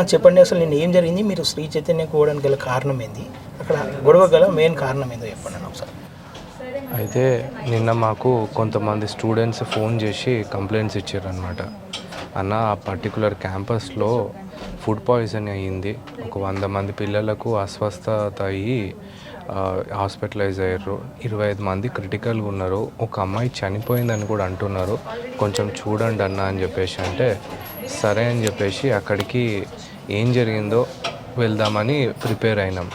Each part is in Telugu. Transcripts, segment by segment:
అన్న చెప్పండి, అసలు నేను ఏం జరిగింది, మీరు శ్రీ చైతన్య పోవడానికి గల కారణం ఏంది, అక్కడ గొడవ గల మెయిన్ కారణం ఏందో చెప్పండి అన్న ఒకసారి. అయితే నిన్న మాకు కొంతమంది స్టూడెంట్స్ ఫోన్ చేసి కంప్లైంట్స్ ఇచ్చారనమాట. అన్న ఆ పర్టికులర్ క్యాంపస్లో ఫుడ్ పాయిజన్ అయ్యింది, ఒక 100 మంది పిల్లలకు అస్వస్థత అయ్యి హాస్పిటలైజ్ అయ్యారు, 25 మంది క్రిటికల్గా ఉన్నారు, ఒక అమ్మాయి చనిపోయిందని కూడా అంటున్నారు, కొంచెం చూడండి అన్న అని చెప్పేసి అంటే సరే అని చెప్పేసి అక్కడికి ఏం జరిగిందో వెళ్దామని ప్రిపేర్ అయినాం.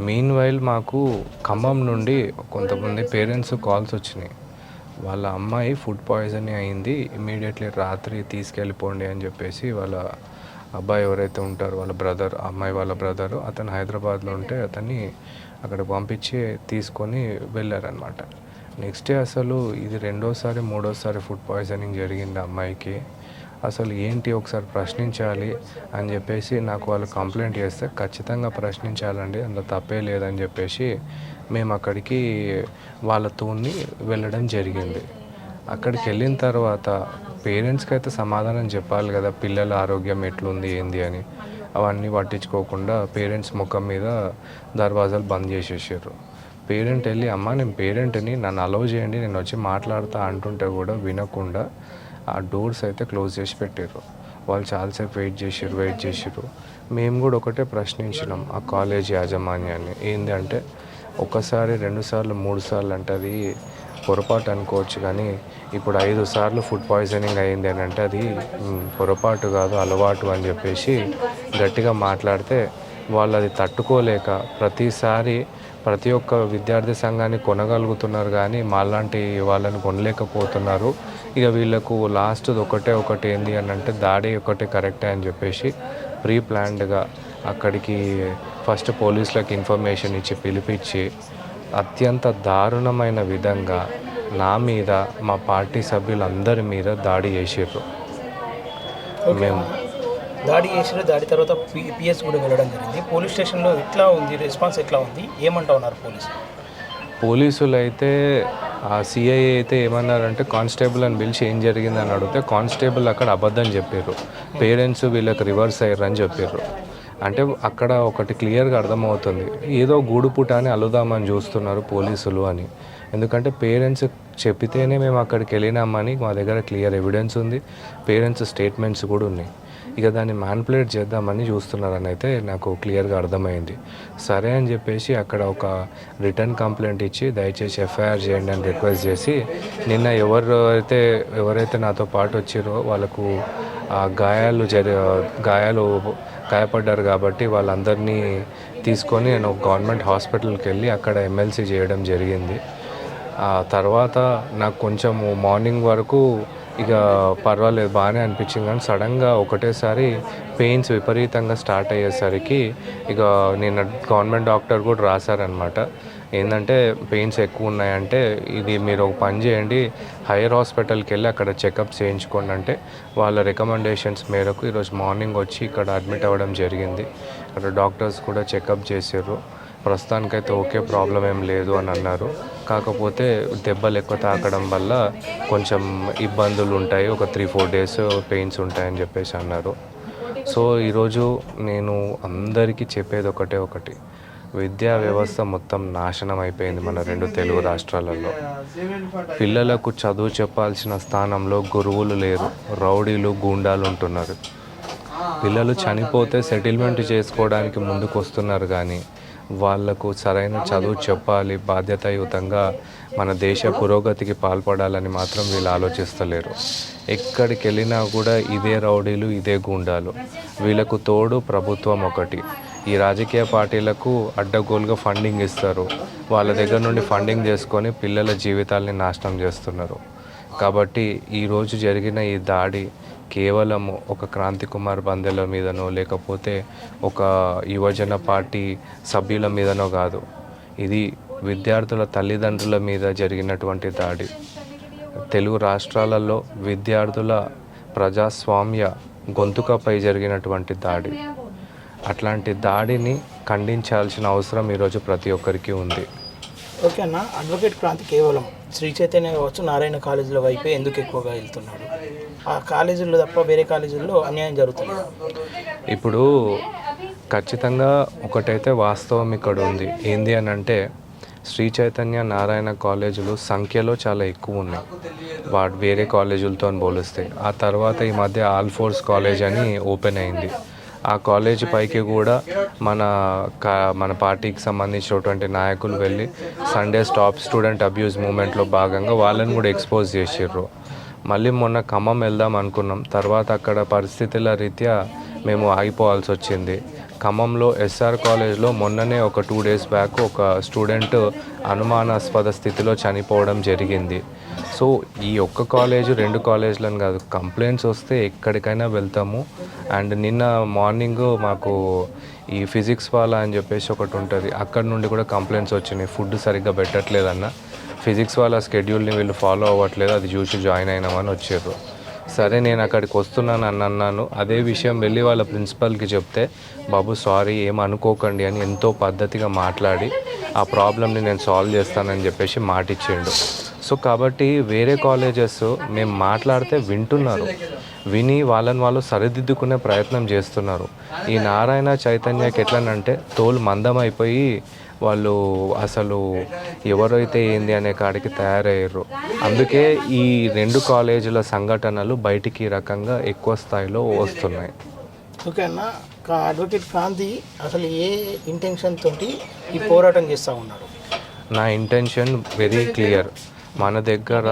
మీన్ వైల్ మాకు ఖమ్మం నుండి కొంతమంది పేరెంట్స్ కాల్స్ వచ్చినాయి, వాళ్ళ అమ్మాయి ఫుడ్ పాయిజన్ అయింది, ఇమీడియట్లీ రాత్రి తీసుకెళ్ళిపోండి అని చెప్పేసి వాళ్ళ అబ్బాయి ఎవరైతే ఉంటారో వాళ్ళ బ్రదర్, అమ్మాయి వాళ్ళ బ్రదరు, అతను హైదరాబాద్లో ఉంటే అతన్ని అక్కడ పంపించి తీసుకొని వెళ్ళారనమాట. నెక్స్ట్ డే అసలు ఇది రెండోసారి మూడోసారి ఫుడ్ పాయిజనింగ్ జరిగింది అమ్మాయికి. అసలు ఏంటి ఒకసారి ప్రశ్నించాలి అని చెప్పేసి నాకు వాళ్ళు కంప్లైంట్ చేస్తే ఖచ్చితంగా ప్రశ్నించాలండి, అందులో తప్పే లేదని చెప్పేసి మేము అక్కడికి వాళ్ళతోని వెళ్ళడం జరిగింది. అక్కడికి వెళ్ళిన తర్వాత పేరెంట్స్కి అయితే సమాధానం చెప్పాలి కదా, పిల్లల ఆరోగ్యం ఎట్లుంది ఏంది అని. అవన్నీ పట్టించుకోకుండా పేరెంట్స్ ముఖం మీద దర్వాజాలు బంద్ చేసేసారు. పేరెంట్ వెళ్ళి అమ్మ నేను పేరెంట్ని, నన్ను అలౌ చేయండి, నేను వచ్చి మాట్లాడతా అంటుంటే కూడా వినకుండా ఆ డోర్స్ అయితే క్లోజ్ చేసి పెట్టారు. వాళ్ళు చాలాసేపు వెయిట్ చేసిర్రు. మేము కూడా ఒకటే ప్రశ్నించినాం ఆ కాలేజ్ యాజమాన్యాన్ని, ఏంటి అంటే ఒకసారి 2 సార్లు 3 సార్లు అంటే అది పొరపాటు అనుకోవచ్చు, కానీ ఇప్పుడు 5 సార్లు ఫుడ్ పాయిజనింగ్ అయింది అని అంటే అది పొరపాటు కాదు, అలవాటు అని చెప్పేసి గట్టిగా మాట్లాడితే వాళ్ళు అది తట్టుకోలేక ప్రతిసారి ప్రతి ఒక్క విద్యార్థి సంఘాన్ని కొనగలుగుతున్నారు, కానీ మాలాంటి వాళ్ళని కొనలేకపోతున్నారు. ఇక వీళ్ళకు లాస్ట్ ఒకటి ఏంది అని అంటే దాడి ఒకటే కరెక్టే అని చెప్పేసి ప్రీ ప్లాన్డ్గా అక్కడికి ఫస్ట్ పోలీసులకు ఇన్ఫర్మేషన్ ఇచ్చి పిలిపించి అత్యంత దారుణమైన విధంగా నా మీద, మా పార్టీ సభ్యులందరి మీద దాడి చేసారు. మేము దాడి తర్వాత పిఎస్ కూడా వెళ్ళడం జరిగింది. పోలీస్ స్టేషన్లో ఎట్లా ఉంది, రెస్పాన్స్ ఎట్లా ఉంది, ఏమంటా ఉన్నారు పోలీసులు అయితే ఆ సిఐ అయితే ఏమన్నారంటే కానిస్టేబుల్ అని పిలిచి ఏం జరిగిందని అడిగితే కానిస్టేబుల్ అక్కడ అబద్ధం చెప్పారు, పేరెంట్స్ వీళ్ళకి రివర్స్ అయ్యారని చెప్పారు. అంటే అక్కడ ఒకటి క్లియర్గా అర్థమవుతుంది, ఏదో గూడుపుట అని అలుదామని చూస్తున్నారు పోలీసులు అని. ఎందుకంటే పేరెంట్స్ చెప్పితేనే మేము అక్కడికి వెళ్ళినామని మా దగ్గర క్లియర్ ఎవిడెన్స్ ఉంది, పేరెంట్స్ స్టేట్మెంట్స్ కూడా ఉన్నాయి. ఇక దాన్ని మ్యానిపులేట్ చేద్దామని చూస్తున్నారని అయితే నాకు క్లియర్గా అర్థమైంది. సరే అని చెప్పేసి అక్కడ ఒక రిటర్న్ కంప్లైంట్ ఇచ్చి దయచేసి ఎఫ్ఐఆర్ చేయండి అని రిక్వెస్ట్ చేసి నిన్న ఎవరైతే నాతో పాటు వచ్చారో వాళ్ళకు గాయపడ్డారు కాబట్టి వాళ్ళందరినీ తీసుకొని నేను గవర్నమెంట్ హాస్పిటల్కి వెళ్ళి అక్కడ ఎమ్మెల్సీ చేయడం జరిగింది. ఆ తర్వాత నాకు కొంచెం మార్నింగ్ వరకు ఇక పర్వాలేదు బాగానే అనిపించింది, కానీ సడన్గా ఒకటేసారి పెయిన్స్ విపరీతంగా స్టార్ట్ అయ్యేసరికి ఇక నిన్న గవర్నమెంట్ డాక్టర్ కూడా రాశారనమాట, ఏంటంటే పెయిన్స్ ఎక్కువ ఉన్నాయంటే ఇది మీరు ఒక పని చేయండి, హైయర్ హాస్పిటల్కి వెళ్ళి అక్కడ చెకప్ చేయించుకోండి అంటే వాళ్ళ రికమెండేషన్స్ మేరకు ఈరోజు మార్నింగ్ వచ్చి ఇక్కడ అడ్మిట్ అవ్వడం జరిగింది. అక్కడ డాక్టర్స్ కూడా చెకప్ చేశారు, ప్రస్తుతానికైతే ఓకే, ప్రాబ్లం ఏం లేదు అని అన్నారు. కాకపోతే దెబ్బలు ఎక్కువ తాకడం వల్ల కొంచెం ఇబ్బందులు ఉంటాయి, ఒక 3-4 డేస్ పెయిన్స్ ఉంటాయని చెప్పేసి అన్నారు. సో ఈరోజు నేను అందరికీ చెప్పేది ఒకటి, విద్యా వ్యవస్థ మొత్తం నాశనం అయిపోయింది మన 2 తెలుగు రాష్ట్రాలలో. పిల్లలకు చదువు చెప్పాల్సిన స్థానంలో గురువులు లేరు, రౌడీలు గూండాలు ఉంటున్నారు. పిల్లలు చనిపోతే సెటిల్మెంట్ చేసుకోవడానికి ముందుకు వస్తున్నారు, కానీ వాళ్లకు సరైన చదువు చెప్పాలి, బాధ్యతాయుతంగా మన దేశ పురోగతికి పాల్పడాలని మాత్రం వీళ్ళు ఆలోచిస్తలేరు. ఎక్కడికి వెళ్ళినా కూడా ఇదే రౌడీలు, ఇదే గూండాలు. వీళ్ళకు తోడు ప్రభుత్వం ఒకటి. ఈ రాజకీయ పార్టీలకు అడ్డగోలుగా ఫండింగ్ ఇస్తారు, వాళ్ళ దగ్గర నుండి ఫండింగ్ చేసుకొని పిల్లల జీవితాల్ని నాశనం చేస్తున్నారు. కాబట్టి ఈరోజు జరిగిన ఈ దాడి కేవలం ఒక క్రాంతి కుమార్ బందెల మీదనో లేకపోతే ఒక యువజన పార్టీ సభ్యుల మీదనో కాదు, ఇది విద్యార్థుల తల్లిదండ్రుల మీద జరిగినటువంటి దాడి. తెలుగు రాష్ట్రాలలో విద్యార్థుల ప్రజాస్వామ్య గొంతుకపై జరిగినటువంటి దాడి. అట్లాంటి దాడిని ఖండించాల్సిన అవసరం ఈరోజు ప్రతి ఒక్కరికి ఉంది. ఓకే అన్న, అడ్వకేట్ క్రాంతి కేవలం శ్రీ చైతన్య కావచ్చు, నారాయణ కాలేజీల వైపే ఎందుకు ఎక్కువగా వెళ్తున్నాడు? ఆ కాలేజీల్లో తప్ప వేరే కాలేజీల్లో అన్యాయం జరుగుతుంది. ఇప్పుడు ఖచ్చితంగా ఒకటైతే వాస్తవం ఇక్కడ ఉంది. ఏంది అని అంటే శ్రీ చైతన్య నారాయణ కాలేజీలు సంఖ్యలో చాలా ఎక్కువ ఉన్నాయి వేరే కాలేజీలతో పోలిస్తే. ఆ తర్వాత ఈ మధ్య ఆల్ ఫోర్స్ కాలేజ్ అని ఓపెన్ అయింది. ఆ కాలేజీ పైకి కూడా మన పార్టీకి సంబంధించినటువంటి నాయకులు వెళ్ళి సండే స్టాప్ స్టూడెంట్ అబ్యూస్ మూమెంట్లో భాగంగా వాళ్ళని కూడా ఎక్స్పోజ్ చేసిర్రు. మళ్ళీ మొన్న ఖమ్మం వెళ్దాం అనుకున్నాం, తర్వాత అక్కడ పరిస్థితుల రీత్యా మేము ఆగిపోవాల్సి వచ్చింది. ఖమ్మంలో ఎస్ఆర్ కాలేజ్లో మొన్ననే ఒక 2 days బ్యాక్ ఒక స్టూడెంట్ అనుమానాస్పద స్థితిలో చనిపోవడం జరిగింది. సో ఈ ఒక్క కాలేజు 2 కాలేజీలను కాదు, కంప్లైంట్స్ వస్తే ఎక్కడికైనా వెళ్తాము. అండ్ నిన్న మార్నింగ్ మాకు ఈ ఫిజిక్స్ వాళ్ళ అని చెప్పేసి ఒకటి ఉంటుంది, అక్కడ నుండి కూడా కంప్లైంట్స్ వచ్చినాయి. ఫుడ్ సరిగ్గా పెట్టట్లేదన్న, ఫిజిక్స్ వాళ్ళ స్కెడ్యూల్ని వీళ్ళు ఫాలో అవ్వట్లేదు, అది చూసి జాయిన్ అయినామని వచ్చారు. సరే నేను అక్కడికి వస్తున్నాను అని అన్నాను. అదే విషయం వెళ్ళి వాళ్ళ ప్రిన్సిపల్కి చెప్తే బాబు సారీ ఏమనుకోకండి అని ఎంతో పద్ధతిగా మాట్లాడి ఆ ప్రాబ్లమ్ని నేను సాల్వ్ చేస్తానని చెప్పేసి మాటిచ్చిండు. సో కాబట్టి వేరే కాలేజెస్ మేము మాట్లాడితే వింటున్నారు, విని వాళ్ళని వాళ్ళు సరిదిద్దుకునే ప్రయత్నం చేస్తున్నారు. ఈ నారాయణ చైతన్యకి ఎట్లనంటే తోలు మందమైపోయి వాళ్ళు అసలు ఎవరైతే ఏంది అనే కాడికి తయారయ్యారు. అందుకే ఈ 2 కాలేజీల సంఘటనలు బయటికి ఈ రకంగా ఎక్కువ స్థాయిలో వస్తున్నాయి. ఓకే అన్న, అడ్వకేట్ క్రాంతి అసలు ఏ ఇంటెన్షన్ తోటి ఈ పోరాటం చేస్తూ ఉన్నారు? నా ఇంటెన్షన్ వెరీ క్లియర్. మన దగ్గర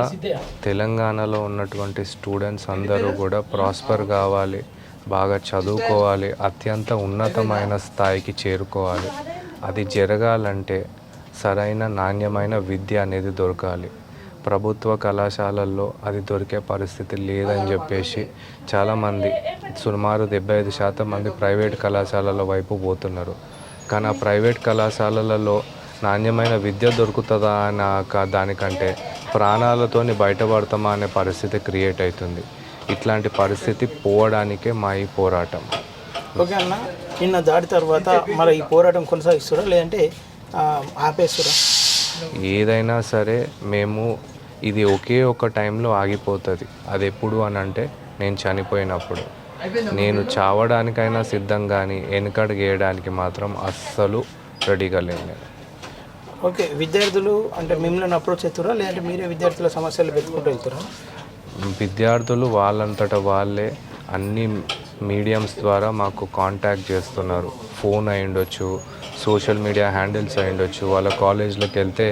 తెలంగాణలో ఉన్నటువంటి స్టూడెంట్స్ అందరూ కూడా ప్రాస్పర్ కావాలి, బాగా చదువుకోవాలి, అత్యంత ఉన్నతమైన స్థాయికి చేరుకోవాలి. అది జరగాలంటే సరైన నాణ్యమైన విద్య అనేది దొరకాలి. ప్రభుత్వ కళాశాలల్లో అది దొరికే పరిస్థితి లేదని చెప్పేసి చాలామంది, సుమారు 75% మంది ప్రైవేట్ కళాశాలల వైపు పోతున్నారు. కానీ ఆ ప్రైవేట్ కళాశాలలలో నాణ్యమైన విద్య దొరుకుతుందా అన్న దానికంటే ప్రాణాలతోని బయటపడతామా అనే పరిస్థితి క్రియేట్ అవుతుంది. ఇట్లాంటి పరిస్థితి పోవడానికే మా ఈ పోరాటం. ఓకే అన్న, నిన్న దాడి తర్వాత మరి ఈ పోరాటం కొనసాగిస్తారా లేదంటే ఆపేస్తారా? ఏదైనా సరే మేము ఇది ఒకే ఒక టైంలో ఆగిపోతుంది. అది ఎప్పుడు అని అంటే నేను చనిపోయినప్పుడు. నేను చావడానికైనా సిద్ధం, కానీ వెనకడుగు వేయడానికి మాత్రం అస్సలు రెడీగా లేను నేను. ఓకే, విద్యార్థులు అంటే మిమ్మల్ని అప్రోచ్ అవుతారా లేదంటే మీరే విద్యార్థుల సమస్యలు వెతుకుంటూ వెళ్తారా? విద్యార్థులు వాళ్ళంతటా వాళ్ళే అన్ని మీడియంస్ ద్వారా మాకు కాంటాక్ట్ చేస్తున్నారు. ఫోన్ అయి ఉండొచ్చు, సోషల్ మీడియా హ్యాండిల్స్ అయి ఉండొచ్చు, వాళ్ళ కాలేజ్లోకి వెళ్తే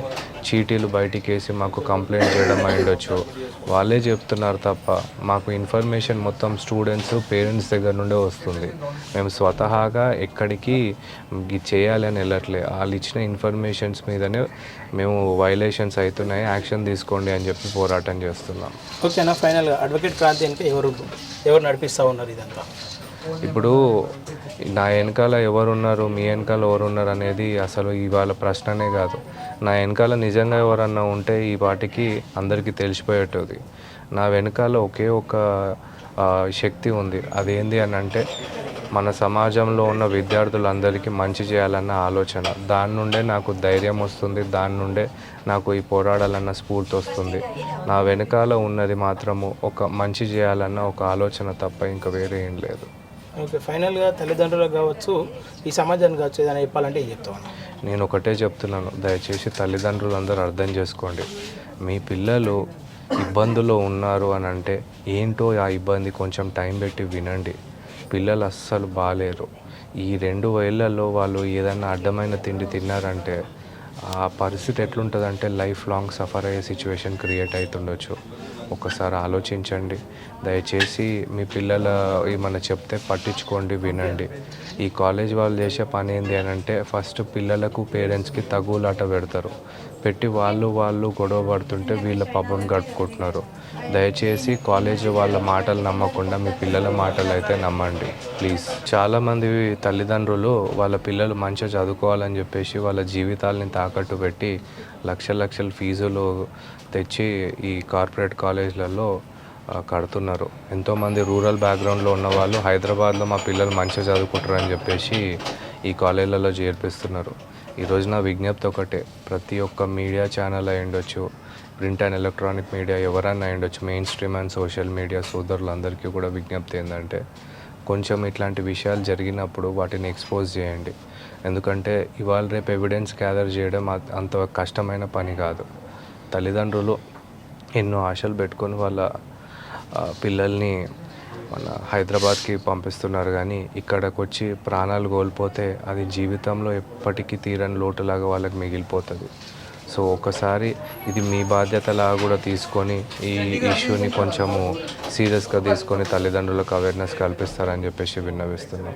చీటీలు బయటికి వేసి మాకు కంప్లైంట్ చేయడం అయి ఉండొచ్చు. వాళ్ళే చెప్తున్నారు తప్ప మాకు ఇన్ఫర్మేషన్ మొత్తం స్టూడెంట్స్ పేరెంట్స్ దగ్గర నుండే వస్తుంది. మేము స్వతహాగా ఎక్కడికి చేయాలని వెళ్ళట్లే. వాళ్ళు ఇచ్చిన ఇన్ఫర్మేషన్స్ మీదనే మేము వైలేషన్స్ అవుతున్నాయి, యాక్షన్ తీసుకోండి అని చెప్పి పోరాటం చేస్తున్నాం. ఓకేనా, ఫైనల్గా అడ్వకేట్ క్రాంతి వెనుక ఎవరు నడిపిస్తూ ఉన్నారు ఇదంతా? ఇప్పుడు నా వెనకాల ఎవరున్నారు, మీ వెనకాల ఎవరున్నారు అనేది అసలు ఇవాళ ప్రశ్ననే కాదు. నా వెనకాల నిజంగా ఎవరన్నా ఉంటే ఈ వాటికి అందరికీ తెలిసిపోయేటది. నా వెనకాల ఒకే ఒక శక్తి ఉంది. అదేంటి అని అంటే మన సమాజంలో ఉన్న విద్యార్థులందరికీ మంచి చేయాలన్న ఆలోచన. దాని నుండే నాకు ధైర్యం వస్తుంది, దాని నుండే నాకు ఈ పోరాడాలన్న స్ఫూర్తి వస్తుంది. నా వెనకాల ఉన్నది మాత్రము ఒక మంచి చేయాలన్న ఒక ఆలోచన తప్ప ఇంకా వేరే ఏం లేదు. ఓకే, ఫైనల్గా తల్లిదండ్రులకు కావచ్చు, ఈ సమాజానికి కావచ్చు, ఏదైనా చెప్పాలంటే ఏం చెప్తాను? నేను ఒకటే చెప్తున్నాను, దయచేసి తల్లిదండ్రులు అందరూ అర్థం చేసుకోండి. మీ పిల్లలు ఇబ్బందుల్లో ఉన్నారు అని అంటే ఏంటో ఆ ఇబ్బంది కొంచెం టైం పెట్టి వినండి. పిల్లలు అస్సలు బాగాలేరు. ఈ 2 ఏళ్లలో వాళ్ళు ఏదైనా అడ్డమైన తిండి తిన్నారంటే ఆ పరిస్థితి ఎట్లుంటుందంటే లైఫ్ లాంగ్ సఫర్ అయ్యే సిచ్యువేషన్ క్రియేట్ అవుతుండొచ్చు. ఒకసారి ఆలోచించండి. దయచేసి మీ పిల్లల ఏమన్నా చెప్తే పట్టించుకోండి, వినండి. ఈ కాలేజ్ వాళ్ళు చేసే పని ఏంటి అని అంటే ఫస్ట్ పిల్లలకు పేరెంట్స్కి తగులాట పెట్టి వాళ్ళు గొడవ పడుతుంటే వీళ్ళ పాపం గడుపుకుంటున్నారు. దయచేసి కాలేజ్ వాళ్ళ మాటలు నమ్మకుండా మీ పిల్లల మాటలు అయితే నమ్మండి ప్లీజ్. చాలామంది తల్లిదండ్రులు వాళ్ళ పిల్లలు మంచిగా చదువుకోవాలని చెప్పేసి వాళ్ళ జీవితాలని తాకట్టు పెట్టి లక్షల ఫీజులు తెచ్చి ఈ కార్పొరేట్ కాలేజీలలో కడుతున్నారు. ఎంతోమంది రూరల్ బ్యాక్గ్రౌండ్లో ఉన్న వాళ్ళు హైదరాబాద్లో మా పిల్లలు మంచిగా చదువుకుంటారు అని చెప్పేసి ఈ కాలేజీలలో చేర్పిస్తున్నారు. ఈరోజు నా విజ్ఞప్తి ఒకటే, ప్రతి ఒక్క మీడియా ఛానల్ అయి ఉండొచ్చు, ప్రింట్ అండ్ ఎలక్ట్రానిక్ మీడియా ఎవరైనా అయి ఉండొచ్చు, main stream and social media సోదరులందరికీ కూడా విజ్ఞప్తి ఏంటంటే కొంచెం ఇట్లాంటి విషయాలు జరిగినప్పుడు వాటిని ఎక్స్పోజ్ చేయండి. ఎందుకంటే ఇవాళ రేపు ఎవిడెన్స్ గ్యాదర్ చేయడం అంత కష్టమైన పని కాదు. తల్లిదండ్రులు ఎన్నో ఆశలు పెట్టుకొని వాళ్ళ పిల్లల్ని మన హైదరాబాద్కి పంపిస్తున్నారు, కానీ ఇక్కడికి వచ్చి ప్రాణాలు కోల్పోతే అది జీవితంలో ఎప్పటికీ తీరని లోటులాగా వాళ్ళకి మిగిలిపోతుంది. సో ఒకసారి ఇది మీ బాధ్యతలాగా కూడా తీసుకొని ఈ ఇష్యూని కొంచెము సీరియస్గా తీసుకొని తల్లిదండ్రులకు అవేర్నెస్ కల్పిస్తారని చెప్పేసి విన్నవిస్తున్నాం.